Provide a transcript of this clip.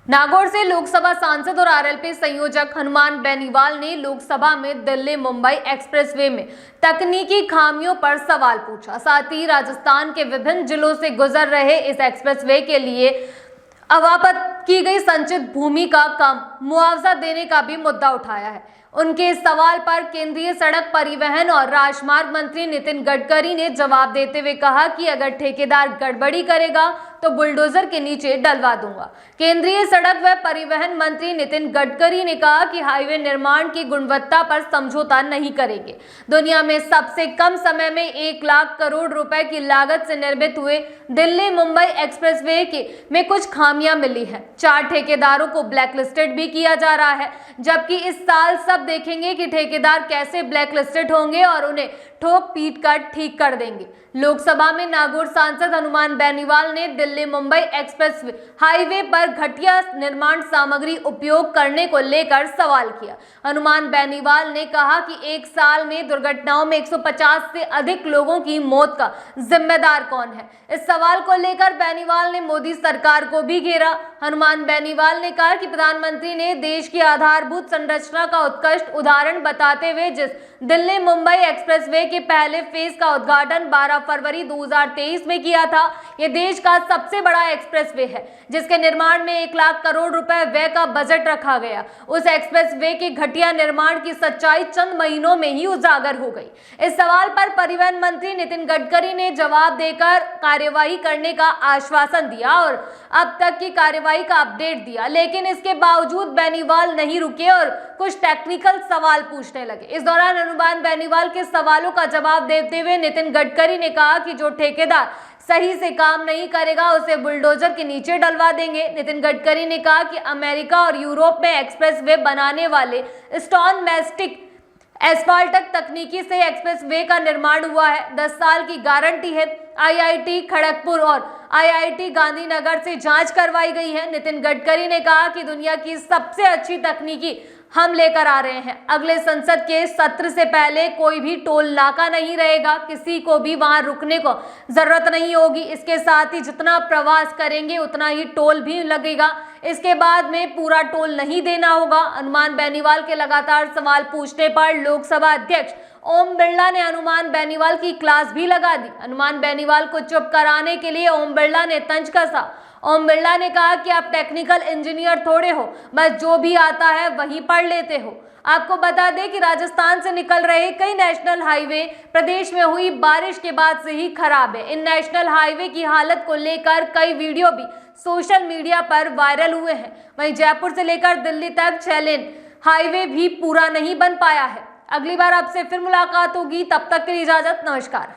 नागौर से लोकसभा सांसद और आरएलपी संयोजक हनुमान बेनीवाल ने लोकसभा में दिल्ली मुंबई एक्सप्रेसवे में तकनीकी खामियों पर सवाल पूछा। साथ ही राजस्थान के विभिन्न जिलों से गुजर रहे इस एक्सप्रेसवे के लिए अवाप्त की गई संचित भूमि का कम मुआवजा देने का भी मुद्दा उठाया है। उनके इस सवाल पर केंद्रीय सड़क परिवहन और राजमार्ग मंत्री नितिन गडकरी ने जवाब देते हुए कहा कि अगर ठेकेदार गड़बड़ी करेगा तो बुलडोजर के नीचे डलवा दूंगा। केंद्रीय सड़क व परिवहन मंत्री नितिन गडकरी ने कहा कि हाईवे निर्माण की गुणवत्ता पर समझौता नहीं करेंगे। दुनिया में सबसे कम समय में 1 लाख करोड़ रुपए की लागत से निर्मित हुए दिल्ली मुंबई एक्सप्रेसवे में कुछ खामियां मिली हैं। 4 ठेकेदारों को ब्लैकलिस्टेड भी किया जा रहा है, जबकि इस साल सब देखेंगे कि ठेकेदार कैसे ब्लैकलिस्टेड होंगे और उन्हें ठोक पीट कर ठीक कर देंगे। लोकसभा में नागौर सांसद हनुमान बेनीवाल ने दिल्ली मुंबई एक्सप्रेस हाईवे पर घटिया निर्माण सामग्री उपयोग करने को लेकर सवाल किया। हनुमान बेनीवाल ने कहा कि 1 साल में दुर्घटनाओं में 150 से अधिक लोगों की मौत का जिम्मेदार कौन है। इस सवाल को लेकर बेनीवाल ने मोदी सरकार को भी घेरा। हनुमान बेनीवाल ने कहा कि प्रधानमंत्री ने देश की आधारभूत संरचना का उत्कृष्ट उदाहरण बताते हुए जिस दिल्ली मुंबई एक्सप्रेसवे के पहले फेज का उद्घाटन 12 फरवरी 2023 में किया था। यह देश का सबसे बड़ा एक्सप्रेसवे है जिसके निर्माण में 1 लाख करोड़ रुपए व्यय का बजट रखा गया। उस एक्सप्रेसवे के घटिया निर्माण की सच्चाई चंद महीनों में ही उजागर हो गई। इस सवाल पर परिवहन मंत्री नितिन गडकरी ने जवाब देकर कार्यवाही करने का आश्वासन दिया और अब तक की कार्यवाही का अपडेट दिया, लेकिन इसके बावजूद बेनीवाल नहीं रुके और कुछ टेक्निकल सवाल पूछने लगे। इस दौरान हनुमान बेनीवाल के सवालों का जवाब देते हुए नितिन गडकरी ने कहा कि जो ठेकेदार सही से काम नहीं करेगा उसे बुलडोजर के नीचे डलवा देंगे। नितिन गडकरी ने कहा कि अमेरिका और यूरोप में एक्सप्रेसवे बनाने वाले स्टोन मैस्टिक एस्फाल्टक तकनीकी से एक्सप्रेसवे का निर्माण हुआ है। 10 साल की गारंटी है। आईआईटी खड़गपुर और आईआईटी गांधीनगर से जांच करवाई गई है। नितिन गडकरी ने कहा कि दुनिया की सबसे अच्छी तकनीकी हम लेकर आ रहे हैं। अगले संसद के सत्र से पहले कोई भी टोल नाका नहीं रहेगा, किसी को भी वहां रुकने को जरूरत नहीं होगी। इसके साथ ही जितना प्रवास करेंगे उतना ही टोल भी लगेगा। इसके बाद में पूरा टोल नहीं देना होगा। हनुमान बेनीवाल के लगातार सवाल पूछने पर लोकसभा अध्यक्ष ओम बिरला ने हनुमान बेनीवाल की क्लास भी लगा दी। हनुमान बेनीवाल को चुप कराने के लिए ओम बिरला ने तंज कसा। ओम बिरला ने कहा कि आप टेक्निकल इंजीनियर थोड़े हो, बस जो भी आता है वही पढ़ लेते हो। आपको बता दें कि राजस्थान से निकल रहे कई नेशनल हाईवे प्रदेश में हुई बारिश के बाद से ही खराब है। इन नेशनल हाईवे की हालत को लेकर कई वीडियो भी सोशल मीडिया पर वायरल हुए हैं। वहीं जयपुर से लेकर दिल्ली तक 6 लेन हाईवे भी पूरा नहीं बन पाया है। अगली बार आपसे फिर मुलाकात होगी, तब तक के लिए इजाजत, नमस्कार।